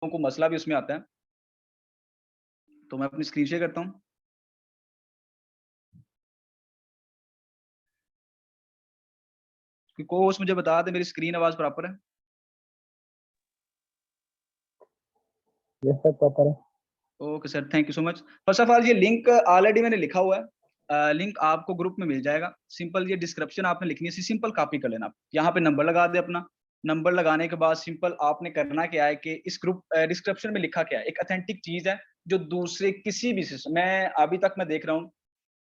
को मसला भी उसमें आता है। तो मैं अपनी स्क्रीन शेयर करता हूँ। कि को-होस्ट मुझे बता दे मेरी स्क्रीन आवाज प्रॉपर है? यस सर, प्रॉपर है। Okay sir, thank you so much. First of all ये लिंक ऑलरेडी मैंने लिखा हुआ है। लिंक आपको ग्रुप में मिल जाएगा। सिंपल ये डिस्क्रिप्शन आपने लिखनी है, सिंपल कॉपी कर लेना। यहाँ पे नंबर लगा दे अपना। नंबर लगाने के बाद सिंपल आपने करना क्या है कि इस ग्रुप डिस्क्रिप्शन में लिखा क्या है, एक ऑथेंटिक चीज है जो दूसरे किसी भी सिस्टम मैं अभी तक मैं देख रहा हूँ,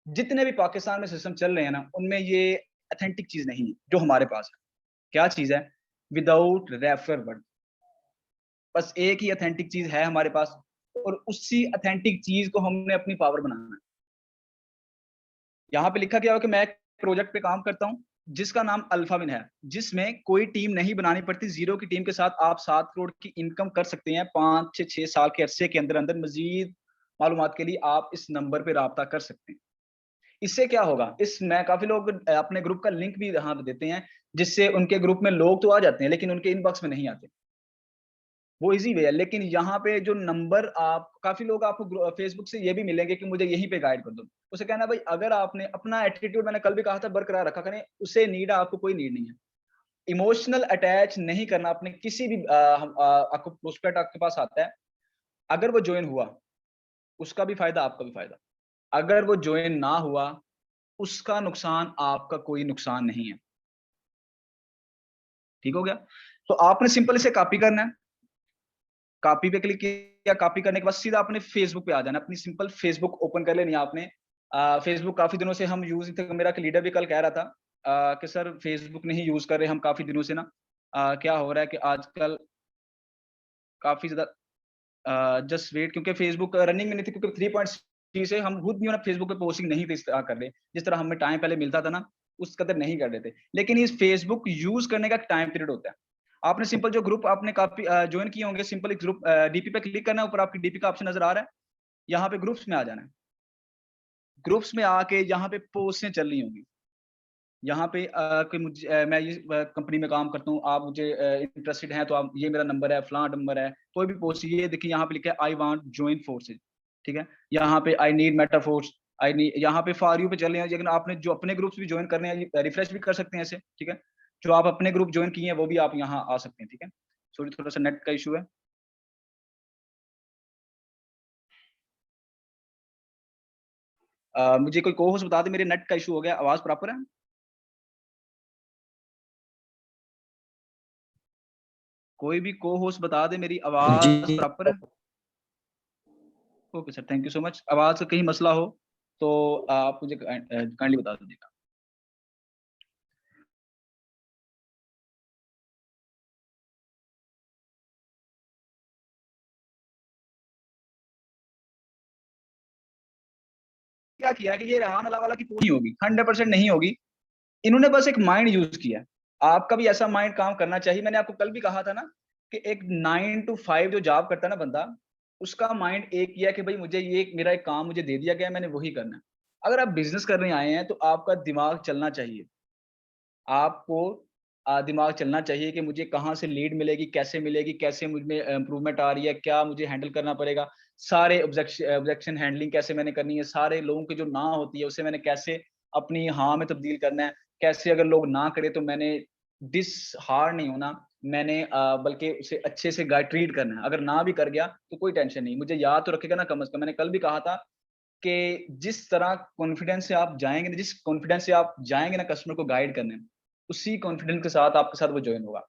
जितने भी पाकिस्तान में सिस्टम चल रहे हैं ना, उनमें ये ऑथेंटिक चीज नहीं है जो हमारे पास है। क्या चीज है? Without refer word. बस एक ही ऑथेंटिक चीज है हमारे पास, और उसी ऑथेंटिक चीज को हमने अपनी पावर बनाना है। यहाँ पे लिखा गया हो कि मैं एक प्रोजेक्ट पे काम करता हूँ जिसका नाम अल्फाविन है, जिसमें कोई टीम नहीं बनानी पड़ती। जीरो की टीम के साथ आप 7 करोड़ की इनकम कर सकते हैं 5 से 6 साल के अरसे के अंदर अंदर। मजीद मालूमात के लिए आप इस नंबर पे राब्ता कर सकते हैं। इससे क्या होगा, इस मैं काफी लोग अपने ग्रुप का लिंक भी यहाँ पे देते हैं, जिससे उनके ग्रुप में लोग तो आ जाते हैं लेकिन उनके इनबॉक्स में नहीं आते। वो इजी वे है। लेकिन यहाँ पे जो नंबर आप काफी लोग आपको फेसबुक से ये भी मिलेंगे कि मुझे यहीं पे गाइड कर दो। उसे कहना भाई अगर आपने अपना एटीट्यूड, मैंने कल भी कहा था, बरकरार रखा करें, उसे नीड है, आपको कोई नीड नहीं है। इमोशनल अटैच नहीं करना अपने किसी भी आपको प्रोस्पेक्ट आपके पास आता है, अगर वो ज्वाइन हुआ उसका भी फायदा आपका भी फायदा, अगर वो ज्वाइन ना हुआ उसका नुकसान आपका कोई नुकसान नहीं है। ठीक हो गया? तो आपने सिंपल इसे कॉपी करना है। कॉपी पे क्लिक किया, कॉपी करने के बाद सीधा अपने फेसबुक पे आ जाना। अपनी सिंपल फेसबुक ओपन कर लेनी है आपने। फेसबुक काफी दिनों से हम यूज थे, मेरा लीडर भी कल कह रहा था कि सर फेसबुक नहीं यूज कर रहे हम काफी दिनों से ना। क्या हो रहा है कि आजकल काफी ज्यादा जस्ट वेट, क्योंकि फेसबुक रनिंग में नहीं थी, क्योंकि 3.3 से हम खुद भी ना फेसबुक पे पोस्टिंग नहीं थे इस तरह कर रहे, जिस तरह हमें टाइम पहले मिलता था ना, उस कदर नहीं कर रहे थे। लेकिन इस फेसबुक यूज करने का टाइम पीरियड होता है। आपने सिंपल जो ग्रुप आपने काफी ज्वाइन किए होंगे, सिंपल ग्रुप डीपी पे क्लिक करना है, ऊपर आपकी डीपी का ऑप्शन नजर आ रहा है, यहाँ पे ग्रुप्स में आ जाना है। ग्रुप्स में आके यहाँ पे पोस्टें चल रही होंगी। यहाँ पे कि मुझे मैं ये कंपनी में काम करता हूँ, आप मुझे इंटरेस्टेड हैं तो आप, ये मेरा नंबर है, फलां नंबर है, कोई भी पोस्ट, ये देखिए यहाँ पे लिखा है आई वांट ज्वाइन फोर्सेज। ठीक है? यहाँ पे I need Meta force, I need, यहाँ पे फॉर यू पे चल रहे हैं। लेकिन आपने जो अपने ग्रुप्स भी ज्वाइन करने हैं, रिफ्रेश भी कर सकते हैं ऐसे। ठीक है? जो आप अपने ग्रुप ज्वाइन किए हैं वो भी आप यहाँ आ सकते हैं। ठीक है? सॉरी, थोड़ा सा नेट का इशू है। मुझे कोई को होस्ट बता दे, मेरे नेट का इशू हो गया, आवाज प्रॉपर है? कोई भी को होस्ट बता दे मेरी आवाज जी प्रॉपर है? Okay sir, thank you so much. आवाज का कहीं मसला हो तो आप मुझे काइंडली बता दीजिएगा। क्या किया कि ये रेहान अल्लाह वाला की पूरी होगी, 100% नहीं होगी। इन्होंने बस एक माइंड यूज किया है। आपका भी ऐसा माइंड काम करना चाहिए। मैंने आपको कल भी कहा था ना कि एक 9 to 5 जो जॉब करता है ना बंदा, उसका माइंड एक ही है कि भाई मुझे ये मेरा एक काम मुझे दे दिया गया है, मैंने वही करना है। अगर आप बिजनेस करने आए हैं तो आपका दिमाग चलना चाहिए। आपको दिमाग चलना चाहिए कि मुझे कहाँ से लीड मिलेगी, कैसे मिलेगी, कैसे मुझ में इम्प्रूवमेंट आ रही है, क्या मुझे हैंडल करना पड़ेगा, सारे ऑब्जेक्शन हैंडलिंग कैसे मैंने करनी है, सारे लोगों की जो ना होती है उसे मैंने कैसे अपनी हाँ में तब्दील करना है, कैसे अगर लोग ना करे तो मैंने डिसहार्ड नहीं होना, मैंने बल्कि उसे अच्छे से गाइड ट्रीट करना है। अगर ना भी कर गया तो कोई टेंशन नहीं, मुझे याद तो रखेगा ना कम से कम। मैंने कल भी कहा था कि जिस तरह कॉन्फिडेंस से आप जाएंगे ना, जिस कॉन्फिडेंस से आप जाएंगे ना कस्टमर को गाइड करने, उसी कॉन्फिडेंस के साथ आपके साथ वो ज्वाइन होगा।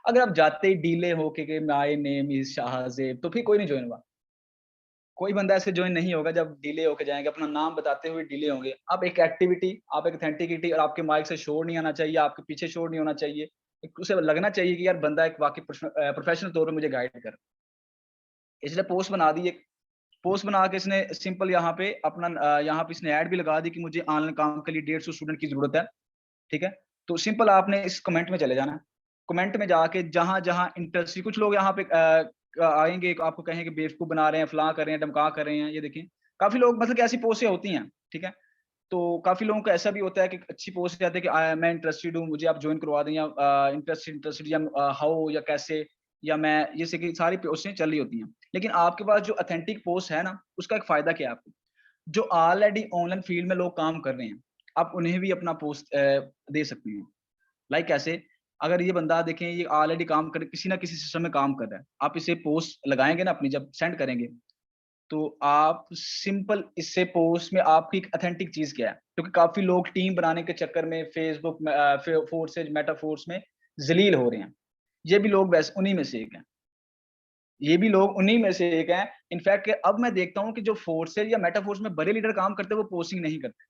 अगर आप जाते ही डीले हो के माय नेम इज शाहजेब, तो फिर कोई नहीं ज्वाइन होगा। कोई बंदा ऐसे ज्वाइन नहीं होगा जब डिले होके जाएंगे, अपना नाम बताते हुए डिले होंगे। आप एक एक्टिविटी, आप एक ऑथेंटिसिटी, और आपके माइक से शोर नहीं आना चाहिए, आपके पीछे शोर नहीं होना चाहिए। उसे लगना चाहिए कि यार बंदा एक वाकई प्रोफेशनल तौर पे मुझे गाइड कर। इसलिए पोस्ट बना दी एक। पोस्ट बना के इसने सिंपल यहाँ पे अपना यहाँ पे इसने ऐड भी लगा दी कि मुझे ऑनलाइन काम के लिए 150 स्टूडेंट की जरूरत है। ठीक है? तो सिंपल आपने इस कमेंट में चले जाना है। कमेंट में जाके जहां जहां इंटरेस्ट, कुछ लोग यहाँ पे आएंगे आपको कहेंगे बेवकूफ बना रहे हैं, फलां कर रहे हैं, धमका कर रहे हैं। ये देखिए काफी लोग, मतलब कि ऐसी पोस्टें होती हैं। ठीक है? तो काफी लोगों को ऐसा भी होता है कि अच्छी पोस्ट आती है कि मैं इंटरेस्टेड हूँ, मुझे आप ज्वाइन करवा दें, या इंटरेस्टेड इंटरेस्टेड, या हाउ, या कैसे, या मैं जैसे कि सारी पोस्टें चल रही होती हैं, लेकिन आपके पास जो ऑथेंटिक पोस्ट है ना, उसका एक फायदा क्या है आपको, जो ऑलरेडी ऑनलाइन फील्ड में लोग काम कर रहे हैं, आप उन्हें भी अपना पोस्ट दे सकते हैं। लाइक कैसे, अगर ये बंदा देखें ये ऑलरेडी काम कर किसी ना किसी सिस्टम में काम कर रहा है, आप इसे पोस्ट लगाएंगे ना अपनी, जब सेंड करेंगे तो आप सिंपल इससे पोस्ट में आपकी एक ऑथेंटिक चीज क्या है, क्योंकि काफी लोग टीम बनाने के चक्कर में फेसबुक में फोर्सेज मेटाफोर्स में जलील हो रहे हैं। ये भी लोग वैसे उन्हीं में से एक हैं, ये भी लोग उन्हीं में से एक हैं। इनफैक्ट अब मैं देखता हूँ कि जो फोर्सेज या मेटाफोर्स में बड़े लीडर काम करते हैं वो पोस्टिंग नहीं करते,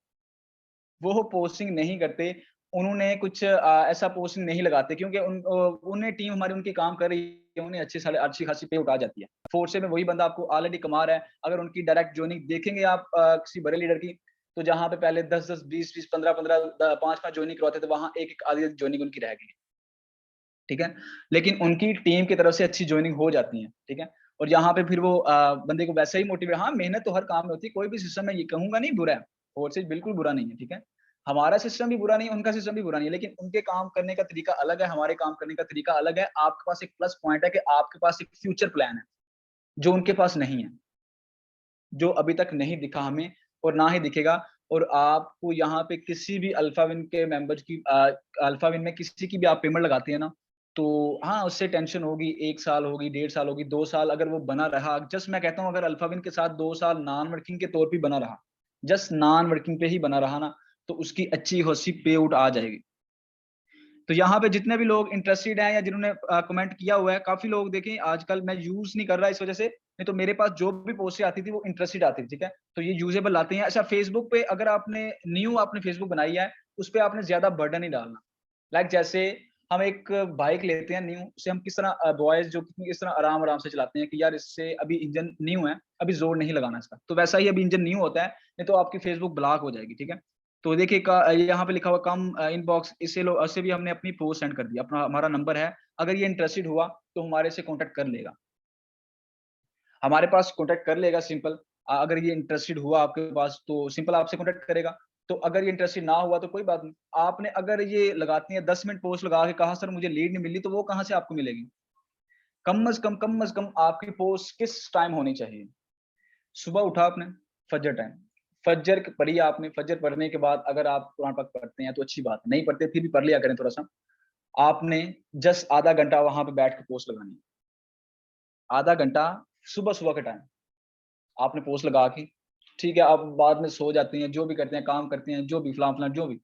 वो पोस्टिंग नहीं करते। उन्होंने कुछ ऐसा पोस्टिंग नहीं लगाते क्योंकि उन्हें टीम हमारी उनकी काम कर रही है, उन्हें अच्छी खासी पे उठा जाती है। फोर्स में वही बंदा आपको ऑलरेडी कमा रहा है। अगर उनकी डायरेक्ट जॉइनिंग देखेंगे आप किसी बड़े लीडर की, तो जहां पे पहले 10-10, 20-20, 15-15, 5-5 जॉइनिंग करवाते थे, वहां एक आधी जॉइनिंग उनकी रह गई, ठीक है। लेकिन उनकी टीम की तरफ से अच्छी जॉइनिंग हो जाती है, ठीक है। और यहाँ पे फिर वो बंदे को वैसा ही मोटिवेट, हाँ मेहनत तो हर काम में होती है, कोई भी सिस्टम में ये कहूंगा नहीं बुरा है, फोर्सेज बिल्कुल बुरा नहीं है, ठीक है। हमारा सिस्टम भी बुरा नहीं है, उनका सिस्टम भी बुरा नहीं है, लेकिन उनके काम करने का तरीका अलग है, हमारे काम करने का तरीका अलग है। आपके पास एक प्लस पॉइंट है कि आपके पास एक फ्यूचर प्लान है जो उनके पास नहीं है, जो अभी तक नहीं दिखा हमें और ना ही दिखेगा। और आपको यहाँ पे किसी भी अल्फाविन के मेंबर्स की अल्फाविन में किसी की भी आप पेमेंट लगाते हैं ना, तो हाँ उससे टेंशन होगी, 1 साल होगी, 1.5 साल होगी, 2 साल अगर वो बना रहा, जस्ट मैं कहता हूँ अगर अल्फाविन के साथ 2 साल नॉन वर्किंग के तौर पे बना रहा, जस्ट नॉन वर्किंग पे ही बना रहा ना, तो उसकी अच्छी खासी पे आउट आ जाएगी। तो यहाँ पे जितने भी लोग इंटरेस्टेड हैं या जिन्होंने कमेंट किया हुआ है, काफी लोग देखें आजकल मैं यूज नहीं कर रहा इस वजह से, नहीं तो मेरे पास जो भी पोस्ट आती थी वो इंटरेस्टेड आती थी, ठीक है। तो ये यूजेबल आते हैं। अच्छा, फेसबुक पे अगर आपने फेसबुक बनाई है, उस पर आपने ज्यादा बर्डन नहीं डालना। लाइक जैसे हम एक बाइक लेते हैं न्यू, उसे हम किस तरह बॉयज जो किस तरह आराम आराम से चलाते हैं कि यार इससे अभी इंजन न्यू है, अभी जोर नहीं लगाना इसका, तो वैसा ही अभी इंजन न्यू होता है, नहीं तो आपकी फेसबुक ब्लॉक हो जाएगी, ठीक है। तो देखिए यहाँ पे लिखा हुआ कम इनबॉक्स, इससे भी हमने अपनी पोस्ट सेंड कर दी, अपना हमारा नंबर है, अगर ये इंटरेस्टेड हुआ तो हमारे से कांटेक्ट कर लेगा, हमारे पास कांटेक्ट कर लेगा सिंपल। अगर ये इंटरेस्टेड हुआ आपके पास तो सिंपल आपसे कांटेक्ट करेगा। तो अगर ये इंटरेस्टेड ना हुआ तो कोई बात नहीं। आपने अगर ये लगाती है 10 मिनट पोस्ट लगा के कहा सर मुझे लीड नहीं मिली, तो वो कहाँ से आपको मिलेगी। कम से कम आपकी पोस्ट किस टाइम होनी चाहिए, सुबह उठा आपने, फजर टाइम, फजर पढ़ी आपने, फजर पढ़ने के बाद अगर आप कुरान पाक पढ़ते हैं तो अच्छी बात है, नहीं पढ़ते फिर भी पढ़ लिया करें थोड़ा सा। आपने जस्ट आधा घंटा वहां पे बैठ के पोस्ट लगानी है, आधा घंटा, सुबह सुबह का टाइम, आपने पोस्ट लगा के, ठीक है। आप बाद में सो जाते हैं, जो भी करते हैं, काम करते हैं, जो भी फलां जो भी।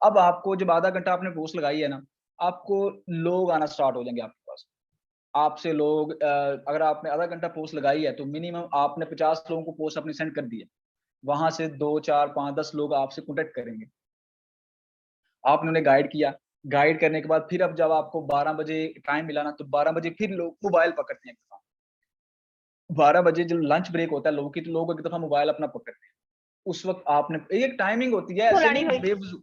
अब आपको जब आधा घंटा आपने पोस्ट लगाई है ना, आपको लोग आना स्टार्ट हो जाएंगे आपके पास। आपसे लोग अगर आपने आधा घंटा पोस्ट लगाई है तो मिनिमम आपने 50 लोगों को पोस्ट अपनी सेंड कर दी है, वहां से 2, 4, 5, 10 लोग आपसे कॉन्टेक्ट करेंगे। आपने उन्हें गाइड किया, गाइड करने के बाद फिर अब जब आपको 12 बजे टाइम मिला ना, तो 12 बजे फिर लोग मोबाइल पकड़ते हैं। 12 बजे जब लंच ब्रेक होता है लोगों की, तो लोग एक दफा मोबाइल अपना पकड़ते हैं। उस वक्त आपने एक टाइमिंग होती है, ऐसे नहीं बेवजू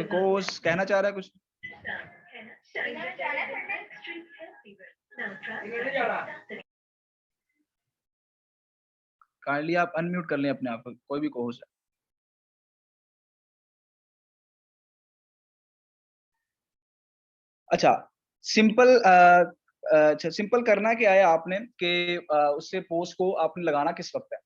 कुछ कहना चाह रहा है कुछ। काइंडली आप अनम्यूट कर लें अपने आप को, कोई भी कोर्स है। अच्छा, सिंपल अच्छा सिंपल करना क्या है आपने कि उससे पोस्ट को आपने लगाना किस वक्त है,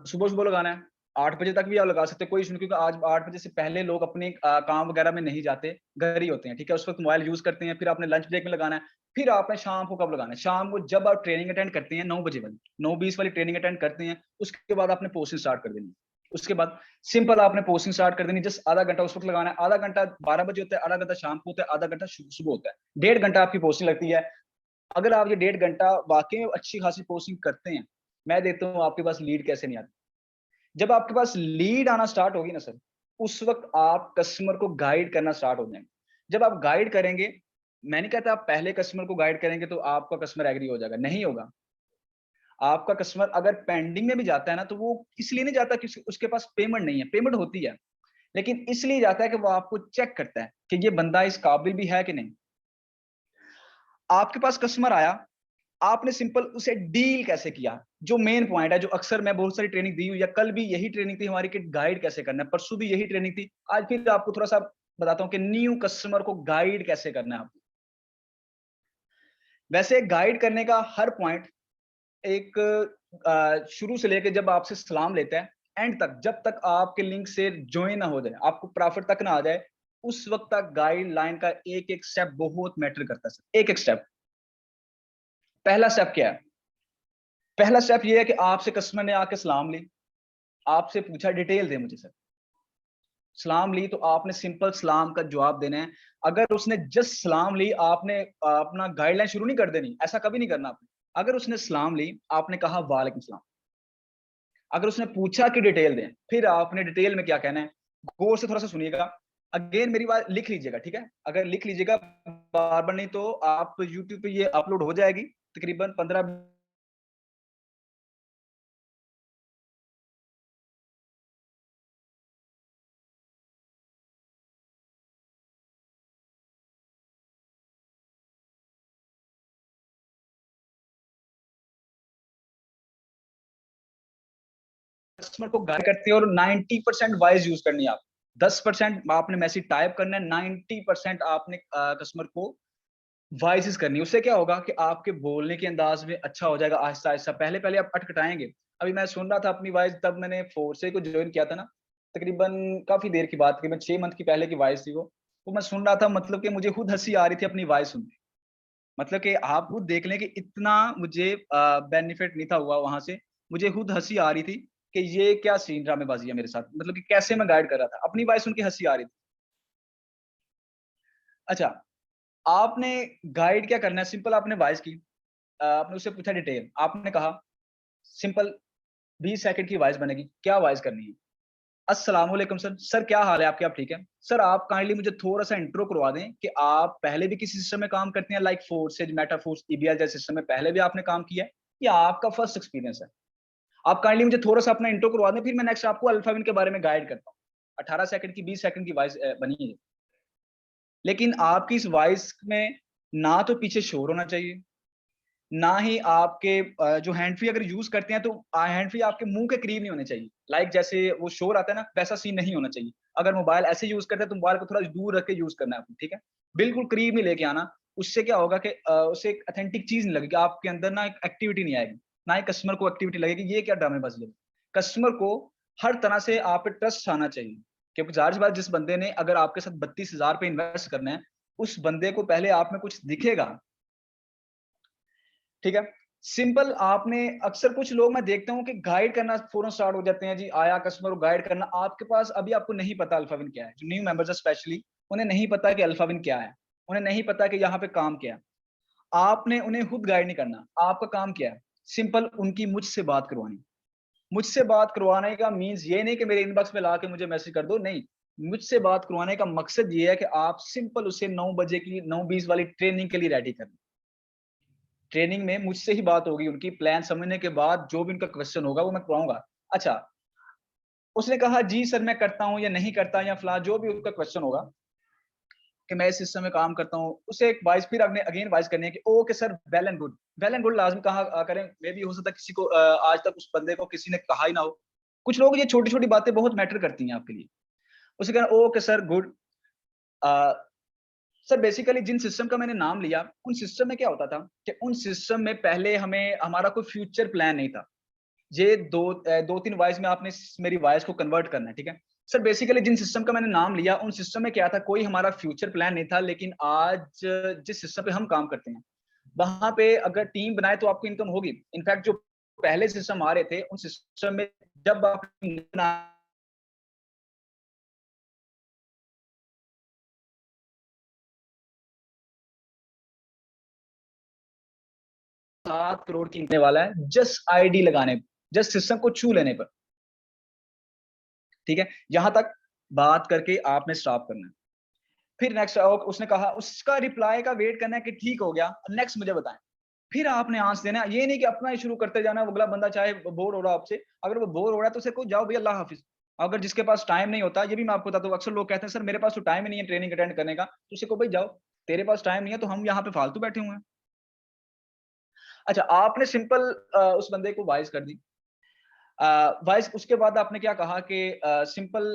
सुबह सुबह लगाना है, 8 बजे तक भी आप लगा सकते हैं, कोई इशू नहीं, क्योंकि आज 8 बजे से पहले लोग अपने काम वगैरह में नहीं जाते, घर ही होते हैं, ठीक है। उस वक्त मोबाइल यूज करते हैं। फिर आपने लंच ब्रेक में लगाना है। फिर आपने शाम को कब लगाना है, शाम को जब आप ट्रेनिंग अटेंड करते हैं 9 बजे वाली, 9:20 वाली ट्रेनिंग अटेंड करते हैं, उसके बाद आपने पोस्टिंग स्टार्ट कर देनी है। उसके बाद सिंपल आपने पोस्टिंग स्टार्ट कर देनी, जस्ट आधा घंटा उस वक्त लगाना है, आधा घंटा 12 बजे होता है, आधा घंटा शाम को होता है, आधा घंटा सुबह होता है, 1.5 घंटा आपकी पोस्टिंग लगती है। अगर आप ये 1.5 घंटा वाकई में अच्छी खासी पोस्टिंग करते हैं, मैं देखता हूँ आपके पास लीड कैसे नहीं आती। जब आपके पास लीड आना स्टार्ट होगी ना सर, उस वक्त आप कस्टमर को गाइड करना स्टार्ट हो जाएंगे। जब आप गाइड करेंगे, मैं नहीं कहता आप पहले कस्टमर को गाइड करेंगे तो आपका कस्टमर एग्री हो जाएगा, नहीं होगा। आपका कस्टमर अगर पेंडिंग में भी जाता है ना, तो वो इसलिए नहीं जाता कि उसके पास पेमेंट नहीं है, पेमेंट होती है, लेकिन इसलिए जाता है कि वो आपको चेक करता है कि ये बंदा इस काबिल भी है कि नहीं। आपके पास कस्टमर आया, आपने सिंपल उसे डील कैसे किया, जो मेन पॉइंट है, जो अक्सर मैं बहुत सारी ट्रेनिंग दी हुई है, कल भी यही ट्रेनिंग थी हमारी कि गाइड कैसे करना है, परसों भी यही ट्रेनिंग थी, आज फिर आपको थोड़ा सा बताता हूँ कि न्यू कस्टमर को गाइड कैसे करना है आपको। वैसे गाइड करने का हर पॉइंट एक शुरू से लेके जब आपसे सलाम लेता है एंड तक, जब तक आपके लिंक से ज्वाइन ना हो जाए, आपको प्रॉफिट तक ना आ जाए, उस वक्त तक गाइडलाइन का एक एक स्टेप बहुत मैटर करता है सर। एक एक स्टेप। पहला स्टेप क्या है? पहला स्टेप ये है कि आपसे कस्टमर ने आके सलाम ली, आपसे पूछा डिटेल दे मुझे सर। सलाम ली तो आपने सिंपल सलाम का जवाब देना है। अगर उसने जस्ट सलाम ली, आपने अपना गाइडलाइन शुरू नहीं कर देनी, ऐसा कभी नहीं करना आपने। अगर उसने सलाम ली, आपने कहा वालेकुम सलाम। अगर उसने पूछा कि डिटेल दें, फिर आपने डिटेल में क्या कहना है, गौर से थोड़ा सा सुनिएगा। अगेन मेरी बात लिख लीजिएगा, ठीक है? अगर लिख लीजिएगा बार बार, नहीं तो आप यूट्यूब पे ये अपलोड हो जाएगी तकरीबन 15 कस्टमर को गाइड करते हैं और 90% वॉइस यूज करनी है आप। 10% आपने मैसेज टाइप करना है, 90% आपने कस्टमर को वॉइसेस करनी है। उससे क्या होगा कि आपके बोलने के अंदाज में अच्छा हो जाएगा आहिस्ता आहिस्ता। पहले पहले आप अटकटाएंगे। अभी मैं सुन रहा था अपनी वॉइस, तब मैंने फोर्से को ज्वाइन किया था ना, तकरीबन काफी देर की बात, तकरीबन 6 मंथ की पहले की वॉइस थी वो मैं सुन रहा था, मतलब कि मुझे खुद हंसी आ रही थी अपनी वॉइस सुन के। मतलब कि आप खुद देख लें कि इतना मुझे बेनिफिट नहीं था हुआ वहां से। मुझे खुद हंसी आ रही थी कि ये क्या सीन ड्रामेबाजी है मेरे साथ, मतलब कि कैसे मैं गाइड कर रहा था, अपनी वॉइस सुन के हंसी आ रही थी। अच्छा, आपने गाइड क्या करना है, सिंपल आपने वॉइस की, आपने उससे पूछा डिटेल, आपने कहा सिंपल 20 सेकंड की वॉइस बनेगी। क्या वॉइस करनी है? अस्सलाम वालेकुम सर। सर क्या हाल है आपके, आप ठीक है? सर आप काइंडली मुझे थोड़ा सा इंट्रो करवा दें कि आप पहले भी किसी सिस्टम में काम करते हैं, लाइक फोर्सेज, मेटाफोर्स, ईबीआर जैसे सिस्टम में पहले भी आपने काम किया है, या आपका फर्स्ट एक्सपीरियंस है? आप काइंडली मुझे थोड़ा सा अपना इंट्रो करवा दें, फिर मैं नेक्स्ट आपको अल्फाविन के बारे में गाइड करता हूँ। 18 सेकंड की 20 सेकंड की वॉइस बनी है। लेकिन आपकी इस वॉइस में ना तो पीछे शोर होना चाहिए, ना ही आपके जो हैंड फ्री अगर यूज करते हैं तो हैंड फ्री आपके मुंह के करीब नहीं होने चाहिए। लाइक जैसे वो शोर आता है ना, वैसा सीन नहीं होना चाहिए। अगर मोबाइल ऐसे यूज करते हैं तो मोबाइल को थोड़ा दूर रख के यूज करना है आपको, ठीक है? बिल्कुल करीब नहीं लेके आना। उससे क्या होगा कि उससे एक ऑथेंटिक चीज नहीं लगेगी आपके अंदर, ना एक एक्टिविटी नहीं आएगी, ना ही कस्टमर को एक्टिविटी लगेगी। ये क्या ड्रामेबाजी है? कस्टमर को हर तरह से आप पे ट्रस्ट आना चाहिए, क्योंकि जाहिर सी बात, जिस बंदे ने अगर आपके साथ 32,000 पे इन्वेस्ट करना है, उस बंदे को पहले आप में कुछ दिखेगा, ठीक है? सिंपल आपने, अक्सर कुछ लोग मैं देखता हूँ कि गाइड करना फौरन स्टार्ट हो जाते हैं, जी आया कस्टमर को गाइड करना। आपके पास अभी आपको नहीं पता अल्फाविन क्या है, जो न्यू मेंबर्स है स्पेशली, उन्हें नहीं पता कि अल्फाविन क्या है, उन्हें नहीं पता कि यहाँ पे काम क्या है। आपने उन्हें खुद गाइड नहीं करना, आपका काम क्या है? सिंपल उनकी मुझसे बात करवानी। मुझसे बात करवाने का मीन्स ये नहीं कि मेरे इनबॉक्स में ला के मुझे मैसेज कर दो, नहीं। मुझसे बात करवाने का मकसद ये है कि आप सिंपल उसे 9 बजे की 9:20 वाली ट्रेनिंग के लिए रेडी कर। ट्रेनिंग में मुझसे ही बात होगी, उनकी प्लान समझने के बाद जो भी उनका क्वेश्चन होगा वो मैं करवाऊंगा। अच्छा, उसने कहा जी सर मैं करता हूँ या नहीं करता, या फला जो भी उसका क्वेश्चन होगा कि मैं इस सिस्टम में काम करता हूँ, उसे एक वॉइस फिर अगेन वॉइस करनी है कि okay sir, well and good. Well and good लाजमी कहा करें। मे भी हो सकता है किसी को आज तक उस बंदे को किसी ने कहा ही ना हो। कुछ लोग, ये छोटी छोटी बातें बहुत मैटर करती हैं आपके लिए। उसे कहना okay sir good. Sir basically जिन सिस्टम का मैंने नाम लिया, उन सिस्टम में क्या होता था कि उन सिस्टम में पहले हमें हमारा कोई फ्यूचर प्लान नहीं था। ये दो तीन वॉइस में आपने मेरी वॉइस को कन्वर्ट करना है, ठीक है? सर बेसिकली जिन सिस्टम का मैंने नाम लिया, उन सिस्टम में क्या था, कोई हमारा फ्यूचर प्लान नहीं था। लेकिन आज जिस सिस्टम पे हम काम करते हैं, वहां पे अगर टीम बनाए तो आपको इनकम होगी। इनफैक्ट जो पहले सिस्टम आ रहे थे, उन सिस्टम में जब आप 7 करोड़ कीमतने वाला है, जस्ट आईडी लगाने, जस्ट सिस्टम को छू लेने पर, ठीक है? यहां तक बात करके आपने स्टॉप करना है। फिर नेक्स्ट उसने कहा, उसका रिप्लाई का वेट करना है कि ठीक हो गया, नेक्स्ट मुझे बताएं। फिर आपने आंसर देना है। ये नहीं कि अपना ही शुरू करते जाना। अगला बंदा चाहे बोर हो रहा है आपसे, अगर वो बोर हो रहा है तो उसे को जाओ भैया अल्लाह हाफिज। अगर जिसके पास टाइम नहीं होता, ये भी मैं आपको बताता हूँ, अक्सर लोग कहते हैं सर मेरे पास तो टाइम ही नहीं है ट्रेनिंग अटेंड करने का, तो उसे को भाई जाओ, तेरे पास टाइम नहीं है तो हम यहाँ पे फालतू बैठे हुए हैं। अच्छा, आपने सिंपल उस बंदे को वॉइस कर दी। वॉइस उसके बाद आपने क्या कहा कि सिंपल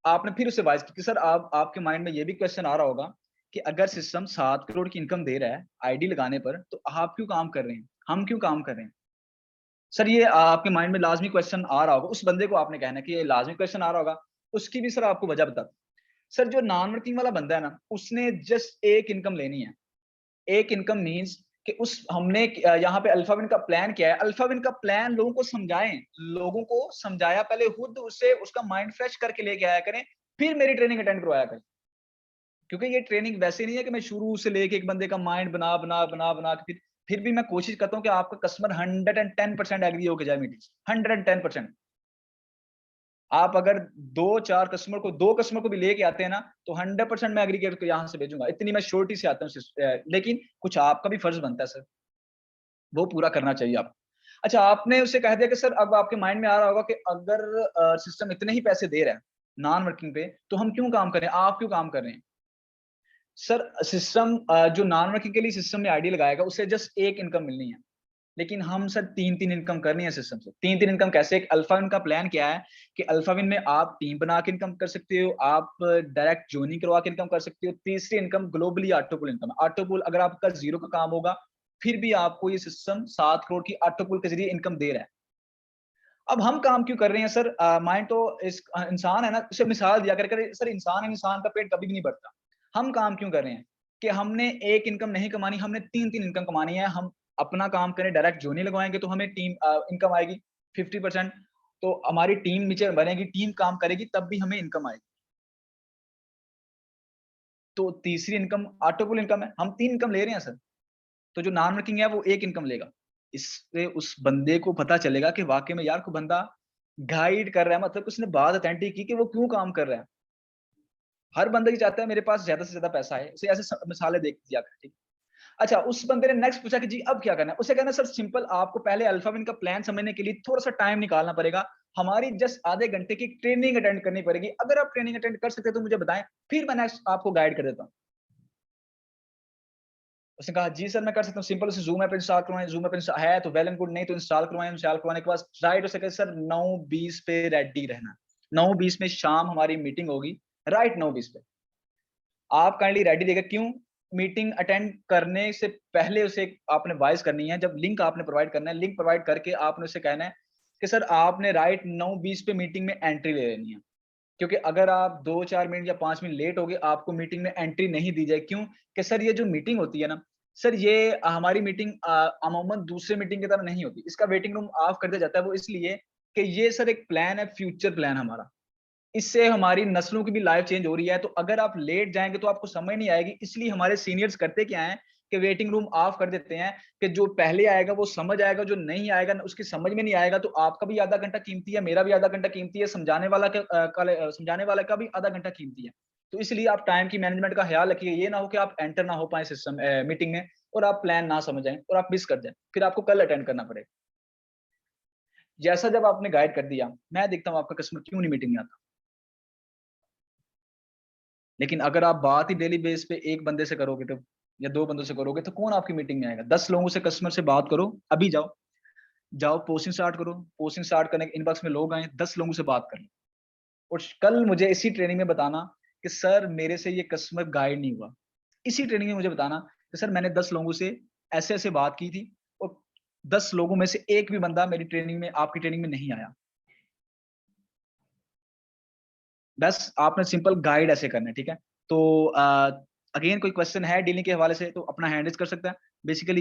आपने फिर उससे वाइज कि सर आपके माइंड में ये भी क्वेश्चन आ रहा होगा कि अगर सिस्टम 7 करोड़ की इनकम दे रहा है आईडी लगाने पर, तो आप क्यों काम कर रहे हैं, हम क्यों काम कर रहे हैं? सर ये आपके माइंड में लाजमी क्वेश्चन आ रहा होगा, उस बंदे को आपने कहना है कि ये लाजमी क्वेश्चन आ रहा होगा, उसकी भी सर आपको वजह बता। सर जो नॉन वर्किंग वाला बंदा है ना, उसने जस्ट एक इनकम लेनी है। एक इनकम मीन्स कि उस हमने यहाँ पे अल्फाविन का प्लान क्या है, अल्फाविन का प्लान लोगों को समझाएं, लोगों को समझाया, पहले खुद उससे उसका माइंड फ्रेश करके लेके आया करें, फिर मेरी ट्रेनिंग अटेंड करवाया करें। क्योंकि ये ट्रेनिंग वैसे नहीं है कि मैं शुरू से लेके एक बंदे का माइंड बना बना बना बना के फिर भी मैं कोशिश करता हूँ कि आपका कस्टमर 110% एग्री होके जाए मीटिंग, 110%। आप अगर 2-4 कस्टमर को 2 कस्टमर को भी लेके आते हैं ना, तो 100% मैं एग्री करके यहाँ से भेजूंगा, इतनी मैं श्योरिटी से आता हूँ। लेकिन कुछ आपका भी फर्ज बनता है सर, वो पूरा करना चाहिए आपको। अच्छा, आपने उसे कह दिया कि सर अब आपके माइंड में आ रहा होगा कि अगर सिस्टम इतने ही पैसे दे रहा है नॉन वर्किंग पे, तो हम क्यों काम कर रहे हैं, आप क्यों काम कर रहे हैं? सर सिस्टम जो नॉन वर्किंग के लिए सिस्टम में आईडी लगाएगा, उसे जस्ट एक इनकम मिलनी है, लेकिन हम सर 3-3 इनकम करनी है सिस्टम से। 3-3 इनकम कैसे? एक अल्फाविन का प्लान क्या है कि अल्फाविन में आप टीम बना के इनकम कर सकते हो, आप डायरेक्ट जॉइनिंग करवा के इनकम कर सकते हो। तीसरी इनकम ग्लोबली ऑटोपूल इनकम है। ऑटोपूल अगर आपका जीरो का काम होगा, फिर भी आपको ये सिस्टम 7 करोड़ की ऑटोपूल के जरिए इनकम दे रहा है। अब हम काम क्यों कर रहे हैं सर? माइंड तो इस इंसान है ना, उसे मिसाल दिया कर सर, इंसान का पेट कभी भी नहीं भरता। हम काम क्यों कर रहे हैं कि हमने एक इनकम नहीं कमानी, हमने 3-3 इनकम कमानी है। हम अपना काम करें, डायरेक्ट जो नहीं लगवाएंगे तो हमें टीम इनकम आएगी 50%। तो हमारी टीम नीचे बनेगी, टीम काम करेगी, तब भी हमें इनकम आएगी। तो तीसरी इनकम ऑटोपुल इनकम है, हम 3 इनकम ले रहे हैं सर। तो जो नॉन वर्किंग है वो एक इनकम लेगा। इससे उस बंदे को पता चलेगा कि वाकई में यार कोई बंदा गाइड कर रहा है, मतलब उसने बात अथेंटिक की कि वो क्यों काम कर रहा है। हर बंदा ही चाहता है मेरे पास ज्यादा से ज्यादा पैसा है, उसे ऐसे मिसालें देख दिया कर, ठीक। अच्छा, उस बंदे ने नेक्स्ट पूछा कि जी अब क्या करना है? उसे कहना सर सिंपल, आपको पहले अल्फाविन का प्लान समझने के लिए थोड़ा सा टाइम निकालना पड़ेगा। हमारी जस्ट आधे घंटे की ट्रेनिंग अटेंड करनी पड़ेगी। अगर आप ट्रेनिंग अटेंड कर सकते हैं तो मुझे बताएं, फिर मैं नेक्स्ट आपको गाइड कर देता हूँ। उसने कहा जी सर मैं कर सकता हूँ। सिंपल उसे ज़ूम ऐप इंस्टॉल करवाएं, ज़ूम ऐप है तो वेल एंड गुड, नहीं तो इंस्टॉल करवाएं। इंस्टॉल करवाने के बाद राइट उसे कहे सर 9:20 पे रेडी रहना। 9:20 में शाम हमारी मीटिंग होगी, राइट 9:20 पे आप काइंडली रेडी रहेगा। क्यों? मीटिंग अटेंड करने से पहले उसे आपने वॉइस करनी है। जब लिंक आपने प्रोवाइड करना है, लिंक प्रोवाइड करके आपने उसे कहना है कि सर आपने राइट 9:20 पे मीटिंग में एंट्री ले लेनी है। क्योंकि अगर आप 2-4 मिनट या 5 मिनट लेट हो गए, आपको मीटिंग में एंट्री नहीं दी जाएगी। क्यों? कि सर ये जो मीटिंग होती है ना, सर ये हमारी मीटिंग अमूमन दूसरे मीटिंग की तरह नहीं होती। इसका वेटिंग रूम ऑफ कर दिया जाता है, वो इसलिए कि ये सर एक प्लान है, फ्यूचर प्लान हमारा। इससे हमारी नस्लों की भी लाइफ चेंज हो रही है। तो अगर आप लेट जाएँगे तो आपको समझ नहीं आएगी। इसलिए हमारे सीनियर्स करते क्या हैं कि वेटिंग रूम ऑफ कर देते हैं कि जो पहले आएगा वो समझ आएगा, जो नहीं आएगा उसकी समझ में नहीं आएगा। तो आपका भी आधा घंटा कीमती है, मेरा भी आधा घंटा कीमती है, समझाने वाला का भी आधा घंटा कीमती है। तो इसलिए आप टाइम की मैनेजमेंट का ख्याल रखिए। ये ना हो कि आप एंटर ना हो पाएँ सिस्टम मीटिंग में और आप प्लान ना समझ आएँ और आप मिस कर जाएँ। फिर आपको कल अटेंड करना पड़ेगा। जैसा जब आपने गाइड कर दिया, मैं देखता हूँ आपका कस्टमर क्यों नहीं मीटिंग में आता। लेकिन अगर आप बात ही डेली बेस पे एक बंदे से करोगे तो या 2 बंदों से करोगे तो कौन आपकी मीटिंग में आएगा? 10 लोगों से कस्टमर से बात करो, अभी जाओ। जाओ पोस्टिंग स्टार्ट करो, पोस्टिंग स्टार्ट करने के इनबॉक्स में लोग आए, 10 लोगों से बात कर लो। और कल मुझे इसी ट्रेनिंग में बताना कि सर मेरे से ये कस्टमर गाइड नहीं हुआ। इसी ट्रेनिंग में मुझे बताना कि सर मैंने 10 लोगों से ऐसे-ऐसे बात की थी और 10 लोगों में से एक भी बंदा मेरी ट्रेनिंग में आपकी ट्रेनिंग में नहीं आया। बस आपने सिंपल गाइड ऐसे करना है, ठीक है? तो अगेन कोई क्वेश्चन है डीलिंग के हवाले से तो अपना हैंड रेज़ कर सकता है। बेसिकली